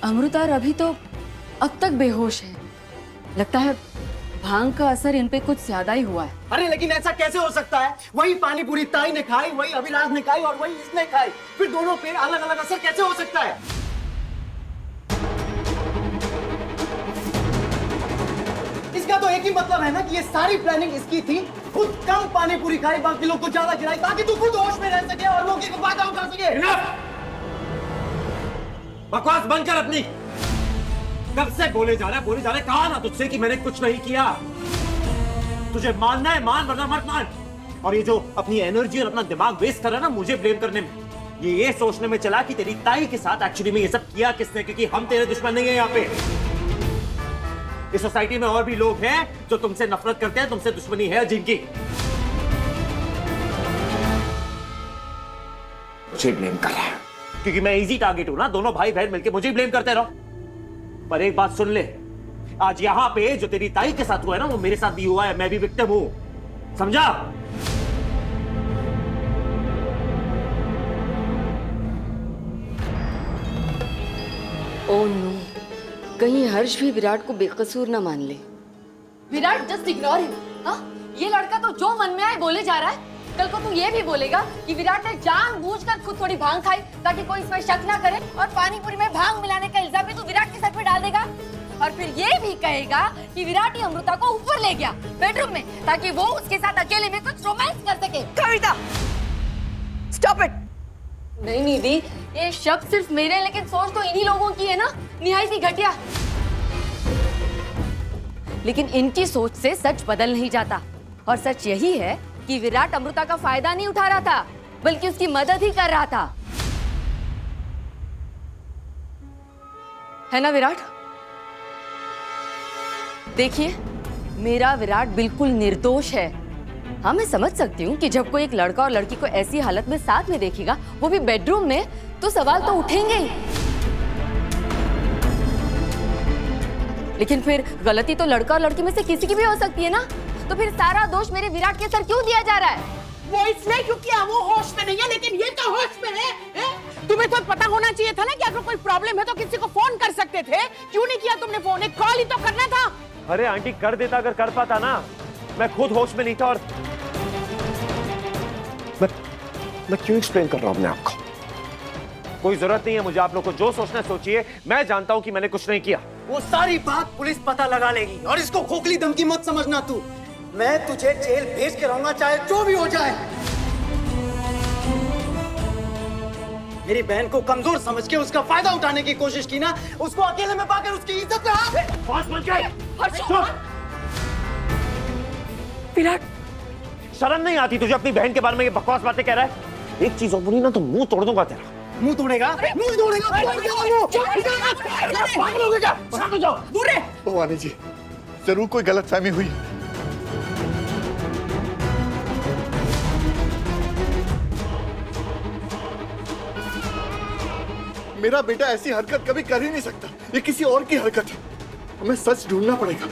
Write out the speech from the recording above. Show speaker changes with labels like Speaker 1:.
Speaker 1: अमृता और अभी तो अब तक बेहोश है। लगता है भांग का असर इन पे कुछ ज्यादा ही हुआ है।
Speaker 2: अरे लेकिन ऐसा कैसे हो सकता है? वही पानी पूरी ताई ने खाई, वही अभिलाष ने खाई और वही इसने खाई, फिर दोनों पे अलग अलग असर कैसे हो सकता है? इसका तो एक ही मतलब है ना कि ये सारी प्लानिंग इसकी थी। खुद कम पानी पूरी खाई, बाकी लोग को ज्यादा खिलाई ताकि तू खुद होश में रह सके और मौके का फायदा उठा सके।
Speaker 3: बकवास बंद कर अपनी। कब से बोले जा रहा है, कहा ना तुझसे कि मैंने कुछ नहीं किया। तुझे मानना है मान, वरना मत मान। और ये जो अपनी एनर्जी और अपना दिमाग वेस्ट कर रहा है ना मुझे ब्लेम करने में, ये सोचने में चला कि तेरी ताई के साथ एक्चुअली में ये सब किया किसने, क्योंकि हम तेरे दुश्मन नहीं है। यहाँ पे इस सोसाइटी में और भी लोग हैं जो तुमसे नफरत करते हैं, तुमसे दुश्मनी है जिनकी। मुझे ब्लेम कर रहा है क्योंकि मैं इजी टारगेट हूं ना। दोनों भाई बहन मिलकर मुझे ब्लेम करते रहो। पर एक बात सुन ले, आज यहां पे जो तेरी ताई के साथ हुआ है ना वो मेरे साथ भी हुआ है। मैं भी विक्टिम हूं, समझा?
Speaker 1: ओह नो, कहीं हर्ष भी विराट को बेकसूर ना मान ले। Virat just ignore him. हाँ, ये लड़का तो जो मन में आए बोले जा रहा है। कल को तू ये भी बोलेगा कि विराट ने जानबूझकर खुद थोड़ी भांग खाई ताकि कोई इसमें शक ना करे, और पानी पूरी में भांग मिलाने का इल्जाम भी तू विराट के सर पे डाल देगा। और फिर ये भी कहेगा कि विराट ही अमृता को ऊपर ले गया बेडरूम में ताकि वो उसके साथ अकेले में कुछ रोमांस कर सके।
Speaker 4: कविता, स्टॉप इट।
Speaker 1: नहीं निधि, ये शब्द सिर्फ मेरे हैं, लेकिन सोच तो इन्हीं लोगों की है ना, निहायत ही घटिया। लेकिन इनकी सोच से सच बदल नहीं जाता, और सच यही है कि विराट अमृता का फायदा नहीं उठा रहा था बल्कि उसकी मदद ही कर रहा था, है ना विराट? देखिए, मेरा विराट बिल्कुल निर्दोष है। हाँ, मैं समझ सकती हूँ कि जब कोई एक लड़का और लड़की को ऐसी हालत में साथ में देखेगा, वो भी बेडरूम में, तो सवाल तो उठेंगे ही। लेकिन फिर गलती तो लड़का और लड़की में से किसी की भी हो सकती है ना, तो फिर सारा दोष मेरे विराट के सर क्यों दिया जा रहा है?
Speaker 4: वो इसलिए क्योंकि वो होश में नहीं है, लेकिन ये तो होश में है? तुम्हें तो पता होना चाहिए था ना कि अगर कोई प्रॉब्लम है तो किसी को फोन कर सकते थे। क्यों नहीं किया तुमने फोन? एक कॉल ही तो करना था।
Speaker 3: अरे आंटी, कर देता अगर कर पाता ना। मैं खुद होश में नहीं था। और मैं क्यों एक्सप्लेन कर रहा हूं अपने आप को? कोई जरूरत नहीं है मुझे आप लोग को जो सोचना सोचिए। मैं जानता हूं कि मैंने कुछ नहीं किया।
Speaker 2: वो सारी बात पुलिस पता लगा लेगी, और इसको खोखली धमकी मत समझना तू। मैं तुझे जेल भेज के रहूंगा चाहे जो भी हो जाए। मेरी बहन को कमजोर समझ के उसका फायदा उठाने की कोशिश की ना, उसको अकेले में पाकर उसकी इज्जत
Speaker 3: विराट, शर्म नहीं आती तुझे अपनी बहन के बारे में ये बकवास बातें कह रहा है? एक चीज और बोली ना तो मुंह तोड़ दूंगा तेरा।
Speaker 2: मुंह तोड़ेगा? मुंह तोड़ेगा?
Speaker 5: भवानी जी, जरूर कोई गलतफहमी हुई। मेरा बेटा ऐसी हरकत कभी कर ही नहीं सकता। ये किसी और की हरकत है। हमें सच ढूंढना पड़ेगा।